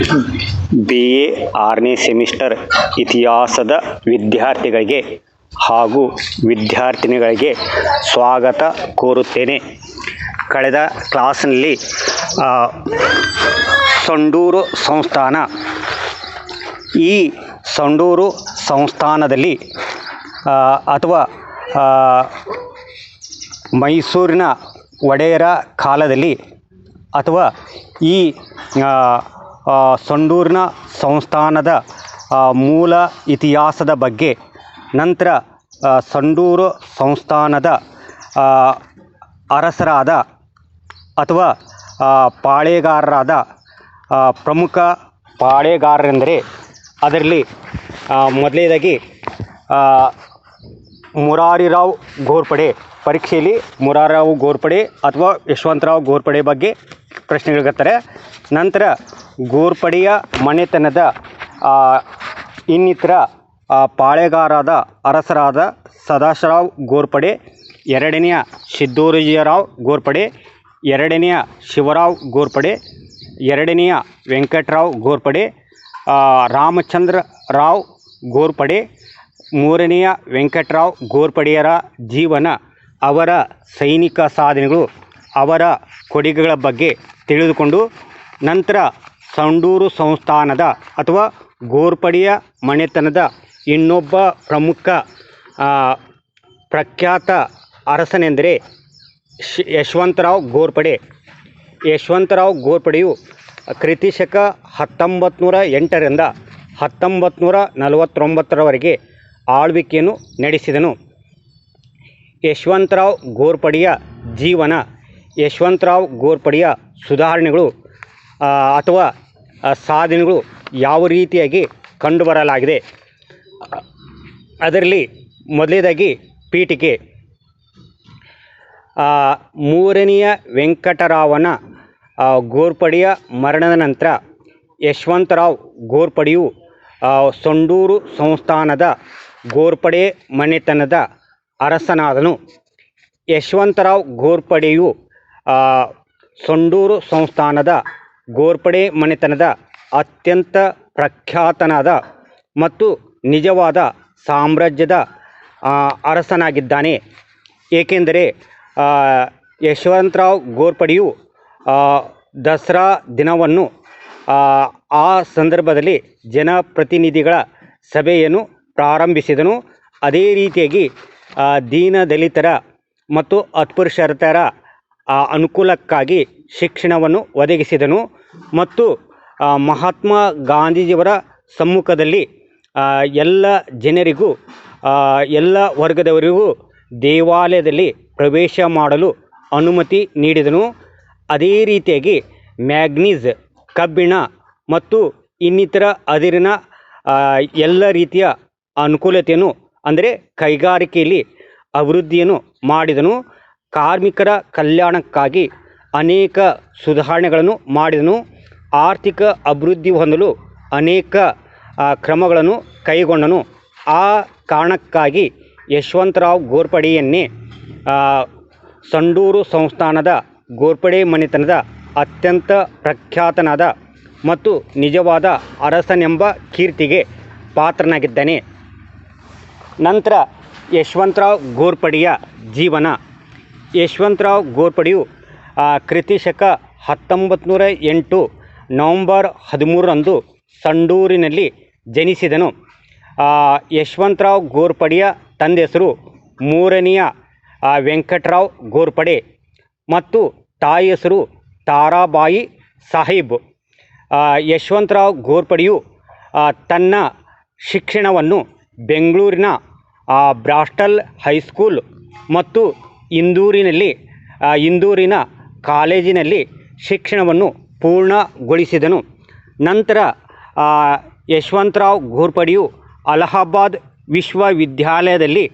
BA 6ನೇ semester ಇತಿಹಾಸದ ವಿದ್ಯಾರ್ಥಿಗಳಿಗೆ ಹಾಗೂ ವಿದ್ಯಾರ್ಥಿನಿಗಳಿಗೆ ಸ್ವಾಗತ ಕೋರುತ್ತೇನೆ. ಕಳೆದ ಕ್ಲಾಸ್ನಲ್ಲಿ ಸಂಡೂರು ಸಂಸ್ಥಾನ, ಈ ಸಂಡೂರು ಸಂಸ್ಥಾನದಲ್ಲಿ ಅಥವಾ ಮೈಸೂರಿನ ಒಡೆಯರ ಕಾಲದಲ್ಲಿ ಅಥವಾ ಈ ಸಂಡೂರಿನ ಸಂಸ್ಥಾನದ ಮೂಲ ಇತಿಹಾಸದ ಬಗ್ಗೆ, ನಂತರ ಸಂಡೂರು ಸಂಸ್ಥಾನದ ಅರಸರಾದ ಅಥವಾ ಪಾಳೇಗಾರರಾದ ಪ್ರಮುಖ ಪಾಳೇಗಾರರೆಂದರೆ ಅದರಲ್ಲಿ ಮೊದಲನೇದಾಗಿ ಮುರಾರಿರಾವ್ ಘೋರ್ಪಡೆ. ಪರೀಕ್ಷೆಯಲ್ಲಿ ಮುರಾರಿರಾವ್ ಘೋರ್ಪಡೆ ಅಥವಾ ಯಶವಂತರಾವ್ ಘೋರ್ಪಡೆ ಬಗ್ಗೆ ಪ್ರಶ್ನೆಗಳಿರ್ತಾರೆ. ನಂತರ ಘೋರ್ಪಡೆಯ ಮನೆತನದ ಇನ್ನಿತರ ಪಾಳೇಗಾರರಾದ ಅರಸರಾದ ಸದಾಶಿವರಾವ್ ಘೋರ್ಪಡೆ, ಎರಡನೆಯ ಸಿದ್ದೋಜಿರಾವ್ ಘೋರ್ಪಡೆ, ಎರಡನೆಯ ಶಿವರಾವ್ ಘೋರ್ಪಡೆ, ಎರಡನೆಯ ವೆಂಕಟರಾವ್ ಘೋರ್ಪಡೆ, ರಾಮಚಂದ್ರ ರಾವ್ ಘೋರ್ಪಡೆ, ಮೂರನೆಯ ವೆಂಕಟರಾವ್ ಘೋರ್ಪಡೆಯರ ಜೀವನ, ಅವರ ಸೈನಿಕ ಸಾಧನೆಗಳು, ಅವರ ಕೊಡುಗೆಗಳ ಬಗ್ಗೆ ತಿಳಿದುಕೊಂಡು ನಂತರ ಸಂಡೂರು ಸಂಸ್ಥಾನದ ಅಥವಾ ಘೋರ್ಪಡೆಯ ಮನೆತನದ ಇನ್ನೊಬ್ಬ ಪ್ರಮುಖ ಪ್ರಖ್ಯಾತ ಅರಸನೆಂದರೆ ಯಶವಂತರಾವ್ ಘೋರ್ಪಡೆ. ಯಶವಂತರಾವ್ ಘೋರ್ಪಡೆಯು ಕ್ರಿಸ್ತಶಕ 1908ರಿಂದ 1949ರವರೆಗೆ ಆಳ್ವಿಕೆಯನ್ನು ನಡೆಸಿದನು. ಯಶವಂತರಾವ್ ಘೋರ್ಪಡೆಯ ಜೀವನ, ಯಶವಂತರಾವ್ ಘೋರ್ಪಡೆಯ ಸುಧಾರಣೆಗಳು ಅಥವಾ ಸಾಧನೆಗಳು ಯಾವ ರೀತಿಯಾಗಿ ಕಂಡುಬರಲಾಗಿದೆ. ಅದರಲ್ಲಿ ಮೊದಲನೇದಾಗಿ ಪೀಠಿಕೆ. ಮೂರನೆಯ ವೆಂಕಟರಾವನ ಘೋರ್ಪಡೆಯ ಮರಣದ ನಂತರ ಯಶವಂತರಾವ್ ಘೋರ್ಪಡೆಯು ಸಂಡೂರು ಸಂಸ್ಥಾನದ ಘೋರ್ಪಡೆ ಮನೆತನದ ಅರಸನಾದನು. ಯಶವಂತರಾವ್ ಘೋರ್ಪಡೆಯು ಸಂಡೂರು ಸಂಸ್ಥಾನದ ಘೋರ್ಪಡೆ ಮನೆತನದ ಅತ್ಯಂತ ಪ್ರಖ್ಯಾತನಾದ ಮತ್ತು ನಿಜವಾದ ಸಾಮ್ರಾಜ್ಯದ ಅರಸನಾಗಿದ್ದಾನೆ. ಏಕೆಂದರೆ ಯಶವಂತರಾವ್ ಘೋರ್ಪಡೆಯು ದಸರಾ ದಿನವನ್ನು ಆ ಸಂದರ್ಭದಲ್ಲಿ ಜನಪ್ರತಿನಿಧಿಗಳ ಸಭೆಯನ್ನು ಪ್ರಾರಂಭಿಸಿದನು. ಅದೇ ರೀತಿಯಾಗಿ ದೀನದಲಿತರ ಮತ್ತು ಅಸ್ಪೃಶ್ಯತರ ಅನುಕೂಲಕ್ಕಾಗಿ ಶಿಕ್ಷಣವನ್ನು ಒದಗಿಸಿದನು ಮತ್ತು ಮಹಾತ್ಮ ಗಾಂಧೀಜಿಯವರ ಸಮ್ಮುಖದಲ್ಲಿ ಎಲ್ಲ ಜನರಿಗೂ ಎಲ್ಲ ವರ್ಗದವರಿಗೂ ದೇವಾಲಯದಲ್ಲಿ ಪ್ರವೇಶ ಮಾಡಲು ಅನುಮತಿ ನೀಡಿದನು. ಅದೇ ರೀತಿಯಾಗಿ ಮ್ಯಾಗ್ನೀಸ್, ಕಬ್ಬಿಣ ಮತ್ತು ಇನ್ನಿತರ ಅದಿರಿನ ಎಲ್ಲ ರೀತಿಯ ಅನುಕೂಲತೆಯನ್ನು ಅಂದರೆ ಕೈಗಾರಿಕೆಯಲ್ಲಿ ಅಭಿವೃದ್ಧಿಯನ್ನು ಮಾಡಿದನು. ಕಾರ್ಮಿಕರ ಕಲ್ಯಾಣಕ್ಕಾಗಿ ಅನೇಕ ಸುಧಾರಣೆಗಳನ್ನು ಮಾಡಿದನು. ಆರ್ಥಿಕ ಅಭಿವೃದ್ಧಿ ಹೊಂದಲು ಅನೇಕ ಕ್ರಮಗಳನ್ನು ಕೈಗೊಂಡನು. ಆ ಕಾರಣಕ್ಕಾಗಿ ಯಶವಂತರಾವ್ ಘೋರ್ಪಡೆಯನ್ನೇ ಸಂಡೂರು ಸಂಸ್ಥಾನದ ಘೋರ್ಪಡೆ ಮನೆತನದ ಅತ್ಯಂತ ಪ್ರಖ್ಯಾತನಾದ ಮತ್ತು ನಿಜವಾದ ಅರಸನೆಂಬ ಕೀರ್ತಿಗೆ ಪಾತ್ರನಾಗಿದ್ದಾನೆ. ನಂತರ ಯಶವಂತರಾವ್ ಘೋರ್ಪಡೆಯ ಜೀವನ. ಯಶವಂತರಾವ್ ಘೋರ್ಪಡೆಯು ಕ್ರಿಸ್ತಶಕ 1908 ನವಂಬರ್ 13ರಂದು ಸಂಡೂರಿನಲ್ಲಿ ಜನಿಸಿದನು. ಯಶವಂತರಾವ್ ಘೋರ್ಪಡೆಯ ತಂದೆ ಹೆಸರು ಮೂರನೆಯ ವೆಂಕಟರಾವ್ ಘೋರ್ಪಡೆ ಮತ್ತು ತಾಯಿ ಹೆಸರು ತಾರಾಬಾಯಿ ಸಾಹೇಬ್. ಯಶವಂತರಾವ್ ಘೋರ್ಪಡೆಯು ತನ್ನ ಶಿಕ್ಷಣವನ್ನು ಬೆಂಗಳೂರಿನ ಬ್ರಾಸ್ಟಲ್ ಹೈಸ್ಕೂಲ್ ಮತ್ತು ಇಂದೂರಿನ ಕಾಲೇಜಿನಲ್ಲಿ ಶಿಕ್ಷಣವನ್ನು ಪೂರ್ಣಗೊಳಿಸಿದನು. ನಂತರ ಯಶವಂತರಾವ್ ಘೋರ್ಪಡೆಯು ಅಲಹಾಬಾದ್ ವಿಶ್ವವಿದ್ಯಾಲಯದಲ್ಲಿ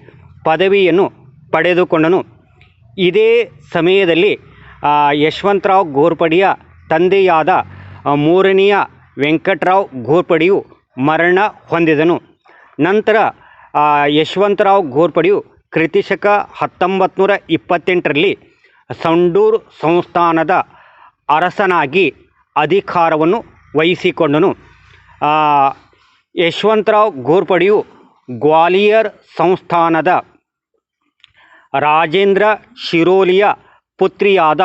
ಪದವಿಯನ್ನು ಪಡೆದುಕೊಂಡನು. ಇದೇ ಸಮಯದಲ್ಲಿ ಯಶವಂತರಾವ್ ಘೋರ್ಪಡೆಯ ತಂದೆಯಾದ ಮೂರನೆಯ ವೆಂಕಟರಾವ್ ಘೋರ್ಪಡೆಯು ಮರಣ ಹೊಂದಿದನು. ನಂತರ ಯಶವಂತರಾವ್ ಘೋರ್ಪಡೆಯು ಕ್ರಿಸ್ತಶಕ 1928ರಲ್ಲಿ ಸಂಡೂರು ಸಂಸ್ಥಾನದ ಅರಸನಾಗಿ ಅಧಿಕಾರವನ್ನು ವಹಿಸಿಕೊಂಡನು. ಯಶವಂತರಾವ್ ಘೋರ್ಪಡೆಯು ಗ್ವಾಲಿಯರ್ ಸಂಸ್ಥಾನದ ರಾಜೇಂದ್ರ ಶಿರೋಲಿಯ ಪುತ್ರಿಯಾದ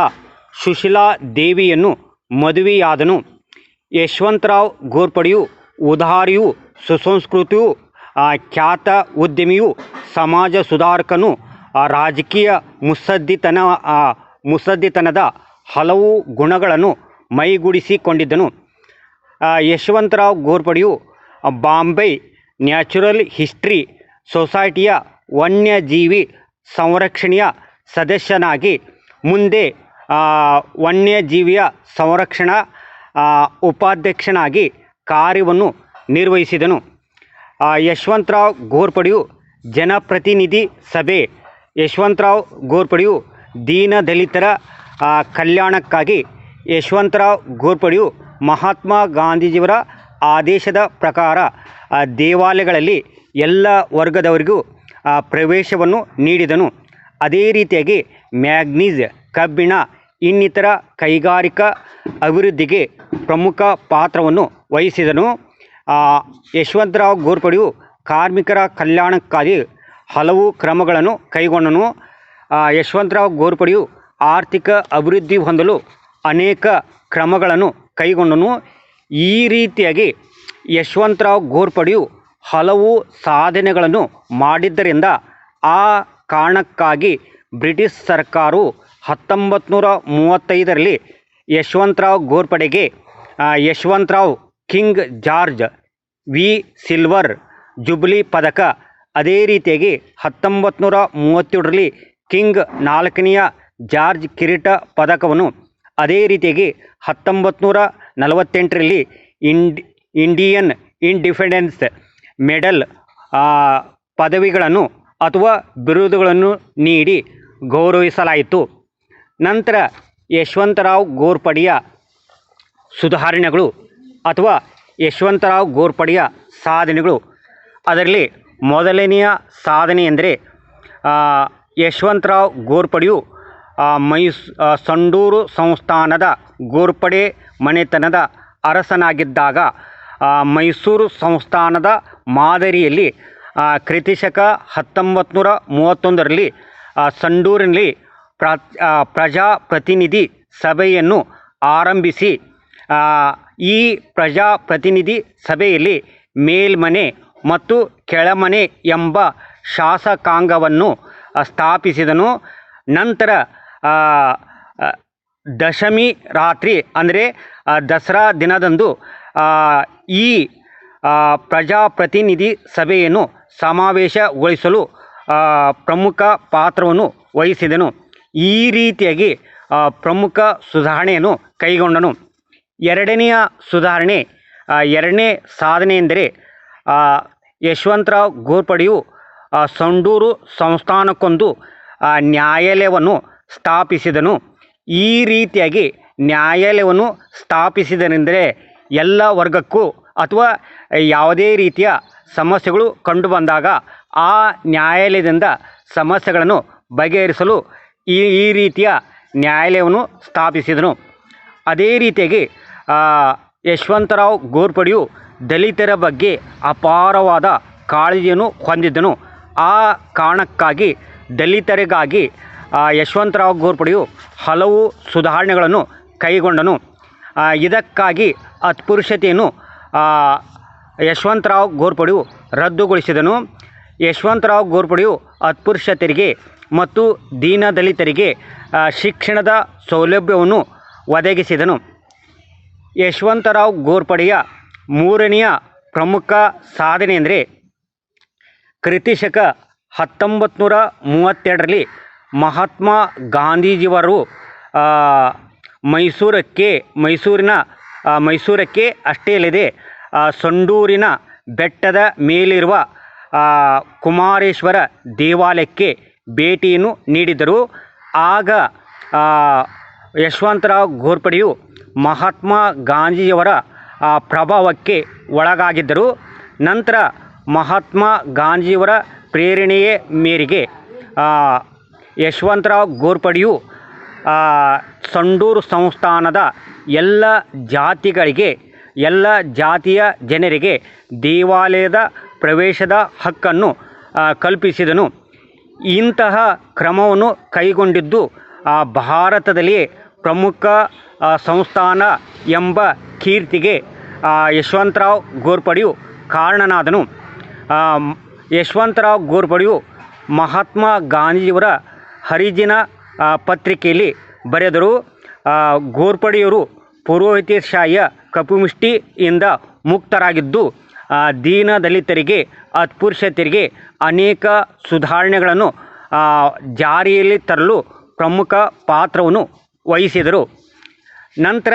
ಸುಶೀಲಾ ದೇವಿಯನ್ನು ಮದುವೆಯಾದನು. ಯಶವಂತರಾವ್ ಘೋರ್ಪಡೆಯು ಉದಾರಿಯೂ ಸುಸಂಸ್ಕೃತಿಯೂ ಖ್ಯಾತ ಉದ್ಯಮಿಯೂ ಸಮಾಜ ಸುಧಾರಕನೂ ರಾಜಕೀಯ ಮುತ್ಸದ್ದಿತನದ ಹಲವು ಗುಣಗಳನ್ನು ಮೈಗೂಡಿಸಿಕೊಂಡಿದ್ದನು. ಯಶವಂತರಾವ್ ಘೋರ್ಪಡೆಯು ಬಾಂಬೆ ನ್ಯಾಚುರಲ್ ಹಿಸ್ಟ್ರಿ ಸೊಸೈಟಿಯ ವನ್ಯಜೀವಿ ಸಂರಕ್ಷಣೆಯ ಸದಸ್ಯನಾಗಿ ಮುಂದೆ ವನ್ಯಜೀವಿಯ ಸಂರಕ್ಷಣಾ ಉಪಾಧ್ಯಕ್ಷನಾಗಿ ಕಾರ್ಯವನ್ನು ನಿರ್ವಹಿಸಿದನು. ಯಶವಂತರಾವ್ ಘೋರ್ಪಡೆಯು ಜನಪ್ರತಿನಿಧಿ ಸಭೆ ಯಶವಂತರಾವ್ ಘೋರ್ಪಡೆಯು ದೀನದಲಿತರ ಕಲ್ಯಾಣಕ್ಕಾಗಿ ಯಶವಂತರಾವ್ ಘೋರ್ಪಡೆಯು ಮಹಾತ್ಮ ಗಾಂಧೀಜಿಯವರ ಆದೇಶದ ಪ್ರಕಾರ ದೇವಾಲಯಗಳಲ್ಲಿ ಎಲ್ಲ ವರ್ಗದವರಿಗೂ ಪ್ರವೇಶವನ್ನು ನೀಡಿದನು. ಅದೇ ರೀತಿಯಾಗಿ ಮ್ಯಾಂಗನೀಸ್, ಕಬ್ಬಿಣ ಇನ್ನಿತರ ಕೈಗಾರಿಕಾ ಅಭಿವೃದ್ಧಿಗೆ ಪ್ರಮುಖ ಪಾತ್ರವನ್ನು ವಹಿಸಿದನು. ಯಶವಂತರಾವ್ ಘೋರ್ಪಡೆಯು ಕಾರ್ಮಿಕರ ಕಲ್ಯಾಣಕ್ಕಾಗಿ ಹಲವು ಕ್ರಮಗಳನ್ನು ಕೈಗೊಂಡನು. ಯಶವಂತರಾವ್ ಘೋರ್ಪಡೆಯು ಆರ್ಥಿಕ ಅಭಿವೃದ್ಧಿ ಹೊಂದಲು ಅನೇಕ ಕ್ರಮಗಳನ್ನು ಕೈಗೊಂಡನು. ಈ ರೀತಿಯಾಗಿ ಯಶವಂತರಾವ್ ಘೋರ್ಪಡೆಯು ಹಲವು ಸಾಧನೆಗಳನ್ನು ಮಾಡಿದ್ದರಿಂದ ಆ ಕಾರಣಕ್ಕಾಗಿ ಬ್ರಿಟಿಷ್ ಸರ್ಕಾರವು 1935ರಲ್ಲಿ ಯಶವಂತರಾವ್ ಘೋರ್ಪಡೆಗೆ Yashwantrao King George V silver jubilee ಪದಕ, ಅದೇ ರೀತಿಯಾಗಿ 1937ರಲ್ಲಿ ಕಿಂಗ್ 4ನೇ ಜಾರ್ಜ್ ಕಿರೀಟ ಪದಕವನ್ನು, ಅದೇ ರೀತಿಯಾಗಿ 1948ರಲ್ಲಿ ಇಂಡಿಯನ್ ಇಂಡಿಪೆಂಡೆನ್ಸ್ ಮೆಡಲ್ ಪದವಿಗಳನ್ನು ಅಥವಾ ಬಿರುದುಗಳನ್ನು ನೀಡಿ ಗೌರವಿಸಲಾಯಿತು. ನಂತರ ಯಶವಂತರಾವ್ ಘೋರ್ಪಡೆಯ ಸುಧಾರಣೆಗಳು ಅಥವಾ ಯಶವಂತರಾವ್ ಘೋರ್ಪಡೆಯ ಸಾಧನೆಗಳು. ಅದರಲ್ಲಿ ಮೊದಲನೆಯ ಸಾಧನೆ ಎಂದರೆ ಯಶವಂತರಾವ್ ಘೋರ್ಪಡೆಯು ಸಂಡೂರು ಸಂಸ್ಥಾನದ ಘೋರ್ಪಡೆ ಮನೆತನದ ಅರಸನಾಗಿದ್ದಾಗ ಮೈಸೂರು ಸಂಸ್ಥಾನದ ಮಾದರಿಯಲ್ಲಿ ಕ್ರಿಸ್ತಶಕ 1931ರಲ್ಲಿ ಸಂಡೂರಿನಲ್ಲಿ ಪ್ರಜಾಪ್ರತಿನಿಧಿ ಸಭೆಯನ್ನು ಆರಂಭಿಸಿ ಈ ಪ್ರಜಾಪ್ರತಿನಿಧಿ ಸಭೆಯಲ್ಲಿ ಮೇಲ್ಮನೆ ಮತ್ತು ಕೆಳಮನೆ ಎಂಬ ಶಾಸಕಾಂಗವನ್ನು ಸ್ಥಾಪಿಸಿದನು. ನಂತರ ದಶಮಿ ರಾತ್ರಿ ಅಂದರೆ ದಸರಾ ದಿನದಂದು ಈ ಪ್ರಜಾಪ್ರತಿನಿಧಿ ಸಭೆಯನ್ನು ಸಮಾವೇಶಗೊಳಿಸಲು ಪ್ರಮುಖ ಪಾತ್ರವನ್ನು ವಹಿಸಿದನು. ಈ ರೀತಿಯಾಗಿ ಪ್ರಮುಖ ಸುಧಾರಣೆಯನ್ನು ಕೈಗೊಂಡನು. ಎರಡನೇ ಸಾಧನೆ ಎಂದರೆ ಯಶವಂತರಾವ್ ಘೋರ್ಪಡೆಯು ಸಂಡೂರು ಸಂಸ್ಥಾನಕ್ಕೊಂದು ನ್ಯಾಯಾಲಯವನ್ನು ಸ್ಥಾಪಿಸಿದನು. ಈ ರೀತಿಯಾಗಿ ನ್ಯಾಯಾಲಯವನ್ನು ಸ್ಥಾಪಿಸಿದನೆಂದರೆ ಎಲ್ಲ ವರ್ಗಕ್ಕೂ ಅಥವಾ ಯಾವುದೇ ರೀತಿಯ ಸಮಸ್ಯೆಗಳು ಕಂಡುಬಂದಾಗ ಆ ನ್ಯಾಯಾಲಯದಿಂದ ಸಮಸ್ಯೆಗಳನ್ನು ಬಗೆಹರಿಸಲು ಈ ರೀತಿಯ ನ್ಯಾಯಾಲಯವನ್ನು ಸ್ಥಾಪಿಸಿದನು. ಅದೇ ರೀತಿಯಾಗಿ ಯಶವಂತರಾವ್ ಘೋರ್ಪಡೆಯು ದಲಿತರ ಬಗ್ಗೆ ಅಪಾರವಾದ ಕಾಳಜಿಯನ್ನು ಹೊಂದಿದ್ದನು. ಆ ಕಾರಣಕ್ಕಾಗಿ ದಲಿತರಿಗಾಗಿ ಯಶವಂತರಾವ್ ಘೋರ್ಪಡೆಯು ಹಲವು ಸುಧಾರಣೆಗಳನ್ನು ಕೈಗೊಂಡನು. ಇದಕ್ಕಾಗಿ ಅಸ್ಪೃಶ್ಯತೆಯನ್ನು ಯಶವಂತರಾವ್ ಘೋರ್ಪಡೆಯು ರದ್ದುಗೊಳಿಸಿದನು. ಯಶವಂತರಾವ್ ಘೋರ್ಪಡೆಯು ಅಸ್ಪೃಶ್ಯತೆಯರಿಗೆ ಮತ್ತು ದೀನದಲಿತರಿಗೆ ಶಿಕ್ಷಣದ ಸೌಲಭ್ಯವನ್ನು ಒದಗಿಸಿದನು. ಯಶವಂತರಾವ್ ಘೋರ್ಪಡೆಯ ಮೂರನೆಯ ಪ್ರಮುಖ ಸಾಧನೆ ಎಂದರೆ ಕ್ರಿಸ್ತಶಕ 1932ರಲ್ಲಿ ಮಹಾತ್ಮ ಗಾಂಧೀಜಿಯವರು ಮೈಸೂರಕ್ಕೆ ಅಷ್ಟೇ ಅಲ್ಲದೆ ಸಂಡೂರಿನ ಬೆಟ್ಟದ ಮೇಲಿರುವ ಕುಮಾರೇಶ್ವರ ದೇವಾಲಯಕ್ಕೆ ಭೇಟಿಯನ್ನು ನೀಡಿದರು. ಆಗ ಯಶವಂತರಾವ್ ಘೋರ್ಪಡೆಯು ಮಹಾತ್ಮ ಗಾಂಧೀಜಿಯವರ ಪ್ರಭಾವಕ್ಕೆ ಒಳಗಾಗಿದ್ದರು. ನಂತರ ಮಹಾತ್ಮ ಗಾಂಧೀಜಿಯವರ ಪ್ರೇರಣೆಯ ಮೇರೆಗೆ ಯಶವಂತರಾವ್ ಘೋರ್ಪಡೆಯು ಸಂಡೂರು ಸಂಸ್ಥಾನದ ಎಲ್ಲ ಜಾತಿಗಳಿಗೆ ಎಲ್ಲ ಜಾತಿಯ ಜನರಿಗೆ ದೇವಾಲಯದ ಪ್ರವೇಶದ ಹಕ್ಕನ್ನು ಕಲ್ಪಿಸಿದನು. ಇಂತಹ ಕ್ರಮವನ್ನು ಕೈಗೊಂಡಿದ್ದು ಭಾರತದಲ್ಲಿಯೇ ಪ್ರಮುಖ ಸಂಸ್ಥಾನ ಎಂಬ ಕೀರ್ತಿಗೆ ಯಶವಂತರಾವ್ ಘೋರ್ಪಡೆಯು ಕಾರಣನಾದನು. ಯಶವಂತರಾವ್ ಘೋರ್ಪಡೆಯು ಮಹಾತ್ಮ ಗಾಂಧಿಯವರ ಹರಿಜನ ಪತ್ರಿಕೆಯಲ್ಲಿ ಬರೆದರು. ಘೋರ್ಪಡೆಯವರು ಪುರೋಹಿತಶಾಹಿಯ ಕಪಿಮುಷ್ಟಿಯಿಂದ ಮುಕ್ತರಾಗಿದ್ದು ದೀನ ದಲಿತರಿಗೆ ಅಸ್ಪೃಶ್ಯತೆಗೆ ಅನೇಕ ಸುಧಾರಣೆಗಳನ್ನು ಜಾರಿಯಲ್ಲಿ ತರಲು ಪ್ರಮುಖ ಪಾತ್ರವನ್ನು ವಹಿಸಿದರು. ನಂತರ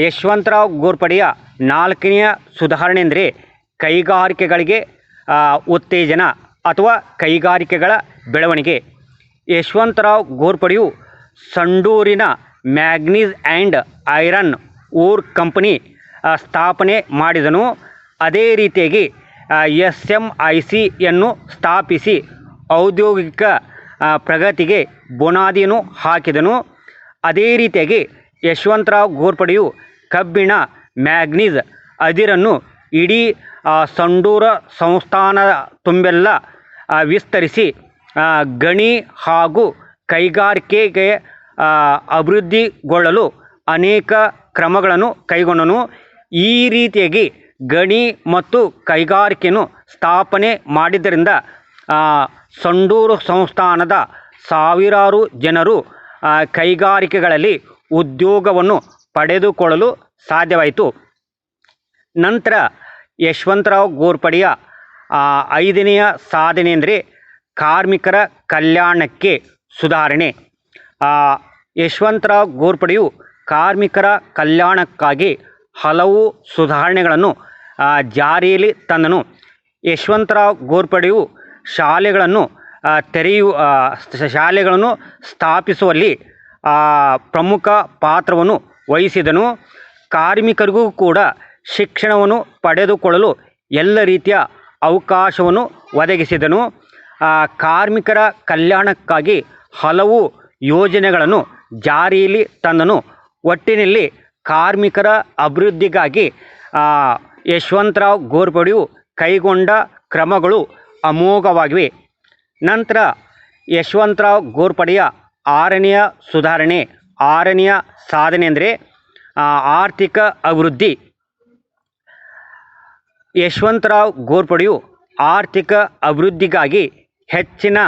ಯಶವಂತರಾವ್ ಘೋರ್ಪಡೆಯ 4ನೆಯ ಸುಧಾರಣೆ ಅಂದರೆ ಕೈಗಾರಿಕೆಗಳಿಗೆ ಉತ್ತೇಜನ ಅಥವಾ ಕೈಗಾರಿಕೆಗಳ ಬೆಳವಣಿಗೆ. ಯಶವಂತರಾವ್ ಘೋರ್ಪಡೆಯು ಸಂಡೂರಿನ manganese and iron ore company ಸ್ಥಾಪನೆ ಮಾಡಿದನು. ಅದೇ ರೀತಿಯಾಗಿ SMICಯನ್ನು ಸ್ಥಾಪಿಸಿ ಔದ್ಯೋಗಿಕ ಪ್ರಗತಿಗೆ ಬುನಾದಿಯನ್ನು ಹಾಕಿದನು. ಅದೇ ರೀತಿಯಾಗಿ ಯಶವಂತರಾವ್ ಘೋರ್ಪಡೆಯು ಕಬ್ಬಿಣ, ಮ್ಯಾಗ್ನೀಸ್, ಅದಿರನ್ನು ಇಡೀ ಸಂಡೂರ ಸಂಸ್ಥಾನ ತುಂಬೆಲ್ಲ ವಿಸ್ತರಿಸಿ ಗಣಿ ಹಾಗೂ ಕೈಗಾರಿಕೆಗೆ ಅಭಿವೃದ್ಧಿಗೊಳ್ಳಲು ಅನೇಕ ಕ್ರಮಗಳನ್ನು ಕೈಗೊಂಡನು. ಈ ರೀತಿಯಾಗಿ ಗಣಿ ಮತ್ತು ಕೈಗಾರಿಕೆಯನ್ನು ಸ್ಥಾಪನೆ ಮಾಡಿದ್ದರಿಂದ ಸಂಡೂರು ಸಂಸ್ಥಾನದ ಸಾವಿರಾರು ಜನರು ಕೈಗಾರಿಕೆಗಳಲ್ಲಿ ಉದ್ಯೋಗವನ್ನು ಪಡೆದುಕೊಳ್ಳಲು ಸಾಧ್ಯವಾಯಿತು. ನಂತರ ಯಶವಂತರಾವ್ ಘೋರ್ಪಡೆಯ 5ನೆಯ ಸಾಧನೆ ಅಂದರೆ ಕಾರ್ಮಿಕರ ಕಲ್ಯಾಣಕ್ಕೆ ಸುಧಾರಣೆ. ಯಶವಂತರಾವ್ ಘೋರ್ಪಡೆಯು ಕಾರ್ಮಿಕರ ಕಲ್ಯಾಣಕ್ಕಾಗಿ ಹಲವು ಸುಧಾರಣೆಗಳನ್ನು ಜಾರಿಯಲ್ಲಿ ತಂದನು. ಯಶವಂತರಾವ್ ಘೋರ್ಪಡೆಯು ಶಾಲೆಗಳನ್ನು ಸ್ಥಾಪಿಸುವಲ್ಲಿ ಪ್ರಮುಖ ಪಾತ್ರವನ್ನು ವಹಿಸಿದನು. ಕಾರ್ಮಿಕರಿಗೂ ಕೂಡ ಶಿಕ್ಷಣವನ್ನು ಪಡೆದುಕೊಳ್ಳಲು ಎಲ್ಲ ರೀತಿಯ ಅವಕಾಶವನ್ನು ಒದಗಿಸಿದನು. ಕಾರ್ಮಿಕರ ಕಲ್ಯಾಣಕ್ಕಾಗಿ ಹಲವು ಯೋಜನೆಗಳನ್ನು ಜಾರಿಯಲ್ಲಿ ತಂದನು. ಒಟ್ಟಿನಲ್ಲಿ ಕಾರ್ಮಿಕರ ಅಭಿವೃದ್ಧಿಗಾಗಿ ಯಶವಂತರಾವ್ ಘೋರ್ಪಡೆಯು ಕೈಗೊಂಡ ಕ್ರಮಗಳು ಅಮೋಘವಾಗಿವೆ. ನಂತರ ಯಶವಂತರಾವ್ ಘೋರ್ಪಡೆಯ 6ನೆಯ ಸುಧಾರಣೆ, 6ನೆಯ ಸಾಧನೆ ಅಂದರೆ ಆರ್ಥಿಕ ಅಭಿವೃದ್ಧಿ. ಯಶವಂತರಾವ್ ಘೋರ್ಪಡೆಯು ಆರ್ಥಿಕ ಅಭಿವೃದ್ಧಿಗಾಗಿ ಹೆಚ್ಚಿನ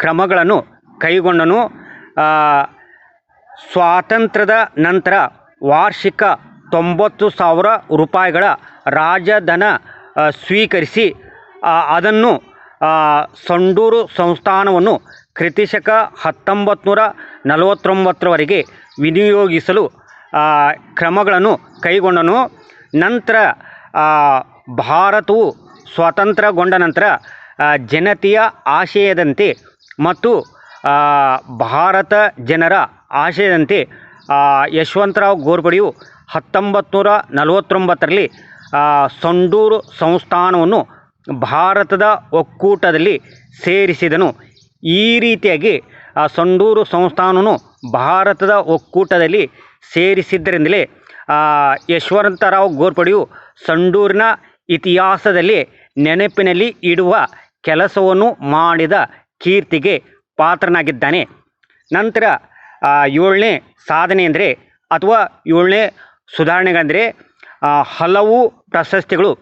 ಕ್ರಮಗಳನ್ನು ಕೈಗೊಂಡನು. ಸ್ವಾತಂತ್ರ್ಯದ ನಂತರ ವಾರ್ಷಿಕ 90,000 ರೂಪಾಯಿಗಳ ರಾಜಧನ ಸ್ವೀಕರಿಸಿ ಅದನ್ನು ಸಂಡೂರು ಸಂಸ್ಥಾನವನ್ನು ಕ್ರಿಸ್ತಶಕ 1949ರವರೆಗೆ ವಿನಿಯೋಗಿಸಲು ಕ್ರಮಗಳನ್ನು ಕೈಗೊಂಡನು. ನಂತರ ಭಾರತವು ಸ್ವಾತಂತ್ರ್ಯಗೊಂಡ ನಂತರ ಜನತೆಯ ಆಶಯದಂತೆ ಮತ್ತು ಭಾರತ ಜನರ ಆಶಯದಂತೆ ಯಶವಂತರಾವ್ ಘೋರ್ಪಡೆಯು 1949ರಲ್ಲಿ ಸಂಡೂರು ಸಂಸ್ಥಾನವನ್ನು ಭಾರತದ ಒಕ್ಕೂಟದಲ್ಲಿ ಸೇರಿಸಿದನು. ಈ ರೀತಿಯಾಗಿ ಸಂಡೂರು ಸಂಸ್ಥಾನವನ್ನು ಭಾರತದ ಒಕ್ಕೂಟದಲ್ಲಿ ಸೇರಿಸಿದ್ದರಿಂದಲೇ ಯಶವಂತರಾವ್ ಘೋರ್ಪಡೆಯು ಸಂಡೂರಿನ ಇತಿಹಾಸದಲ್ಲಿ ನೆನಪಿನಲ್ಲಿ ಇಡುವ ಕೆಲಸವನ್ನು ಮಾಡಿದ ಕೀರ್ತಿಗೆ ಪಾತ್ರನಾಗಿದ್ದಾನೆ. ನಂತರ 7ನೇ ಸಾಧನೆ ಅಂದರೆ ಅಥವಾ 7ನೇ ಸುಧಾರಣೆಗಂದರೆ ಹಲವು ಪ್ರಶಸ್ತಿಗಳು.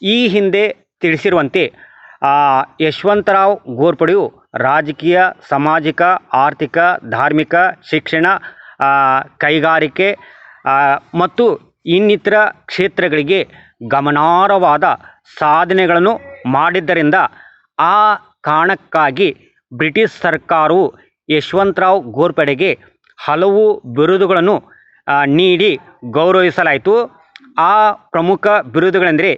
ಈ ಹಿಂದೆ ತಿಳಿಸಿರುವಂತೆ ಯಶವಂತರಾವ್ ಘೋರ್ಪಡೆಯು ರಾಜಕೀಯ, ಸಾಮಾಜಿಕ, ಆರ್ಥಿಕ, ಧಾರ್ಮಿಕ, ಶಿಕ್ಷಣ, ಕೈಗಾರಿಕೆ ಮತ್ತು ಇನ್ನಿತರ ಕ್ಷೇತ್ರಗಳಿಗೆ ಗಮನಾರ್ಹವಾದ ಸಾಧನೆಗಳನ್ನು ಮಾಡಿದ್ದರಿಂದ ಆ ಕಾರಣಕ್ಕಾಗಿ ಬ್ರಿಟಿಷ್ ಸರ್ಕಾರವು ಯಶವಂತರಾವ್ ಘೋರ್ಪಡೆಗೆ ಹಲವು ಬಿರುದುಗಳನ್ನು ನೀಡಿ ಗೌರವಿಸಲಾಯಿತು. ಆ ಪ್ರಮುಖ ಬಿರುದುಗಳೆಂದರೆ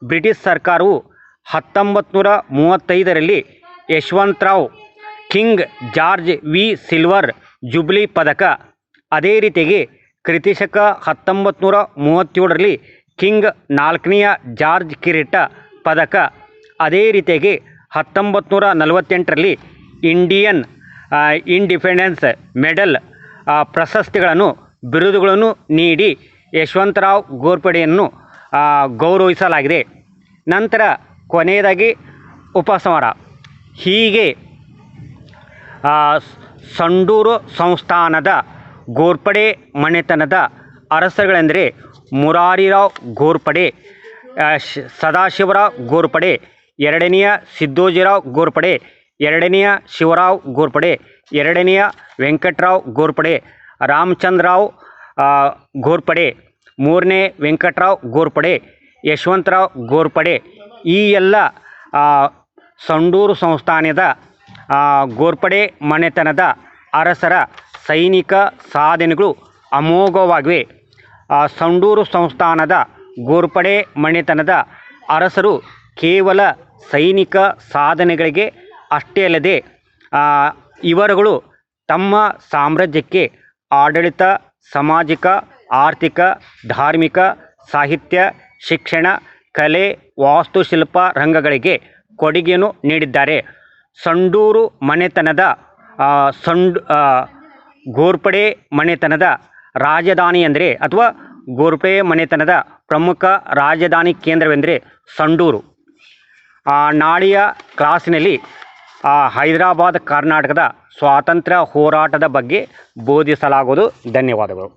ಬ್ರಿಟಿಷ್ ಸರ್ಕಾರವು 1935ರಲ್ಲಿ Yashwantrao King George V silver jubilee ಪದಕ, ಅದೇ ರೀತಿಯಾಗಿ ಕ್ರಿಸ್ತಶಕ 1937ರಲ್ಲಿ ಕಿಂಗ್ 4ನೇ ಜಾರ್ಜ್ ಕಿರೀಟ ಪದಕ, ಅದೇ ರೀತಿಯಾಗಿ 1948ರಲ್ಲಿ ಇಂಡಿಯನ್ ಇಂಡಿಪೆಂಡೆನ್ಸ್ ಮೆಡಲ್ ಪ್ರಶಸ್ತಿಗಳನ್ನು ಬಿರುದುಗಳನ್ನು ನೀಡಿ ಯಶವಂತರಾವ್ ಘೋರ್ಪಡೆಯನ್ನು ಗೌರವಿಸಲಾಗಿದೆ. ನಂತರ ಕೊನೆಯದಾಗಿ ಉಪಸಂಹಾರ. ಹೀಗೆ ಸಂಡೂರು ಸಂಸ್ಥಾನದ ಘೋರ್ಪಡೆ ಮನೆತನದ ಅರಸರುಗಳೆಂದರೆ ಮುರಾರಿರಾವ್ ಘೋರ್ಪಡೆ, ಸದಾಶಿವರಾವ್ ಘೋರ್ಪಡೆ, ಎರಡನೆಯ ಸಿದ್ದೋಜಿರಾವ್ ಘೋರ್ಪಡೆ, ಎರಡನೆಯ ಶಿವರಾವ್ ಘೋರ್ಪಡೆ, ಎರಡನೆಯ ವೆಂಕಟರಾವ್ ಘೋರ್ಪಡೆ, ರಾಮಚಂದ್ರರಾವ್ ಘೋರ್ಪಡೆ, ಮೂರನೇ ವೆಂಕಟರಾವ್ ಘೋರ್ಪಡೆ, ಯಶವಂತರಾವ್ ಘೋರ್ಪಡೆ. ಈ ಎಲ್ಲ ಸಂಡೂರು ಸಂಸ್ಥಾನದ ಘೋರ್ಪಡೆ ಮನೆತನದ ಅರಸರ ಸೈನಿಕ ಸಾಧನೆಗಳು ಅಮೋಘವಾಗಿವೆ. ಸಂಡೂರು ಸಂಸ್ಥಾನದ ಘೋರ್ಪಡೆ ಮನೆತನದ ಅರಸರು ಕೇವಲ ಸೈನಿಕ ಸಾಧನೆಗಳಿಗೆ ಅಷ್ಟೇ ಅಲ್ಲದೆ ಇವರುಗಳು ತಮ್ಮ ಸಾಮ್ರಾಜ್ಯಕ್ಕೆ ಆಡಳಿತ, ಸಾಮಾಜಿಕ, ಆರ್ಥಿಕ, ಧಾರ್ಮಿಕ, ಸಾಹಿತ್ಯ, ಶಿಕ್ಷಣ, ಕಲೆ, ವಾಸ್ತುಶಿಲ್ಪ ರಂಗಗಳಿಗೆ ಕೊಡುಗೆಯನ್ನು ನೀಡಿದ್ದಾರೆ. ಸಂಡೂರು ಮನೆತನದ ಘೋರ್ಪಡೆ ಮನೆತನದ ರಾಜಧಾನಿ ಎಂದರೆ ಅಥವಾ ಘೋರ್ಪಡೆ ಮನೆತನದ ಪ್ರಮುಖ ರಾಜಧಾನಿ ಕೇಂದ್ರವೆಂದರೆ ಸಂಡೂರು. ನಾಳೆಯ ಕ್ಲಾಸಿನಲ್ಲಿ ಹೈದರಾಬಾದ್ ಕರ್ನಾಟಕದ ಸ್ವಾತಂತ್ರ್ಯ ಹೋರಾಟದ ಬಗ್ಗೆ ಬೋಧಿಸಲಾಗುವುದು. ಧನ್ಯವಾದಗಳು.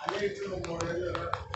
ಅದೇ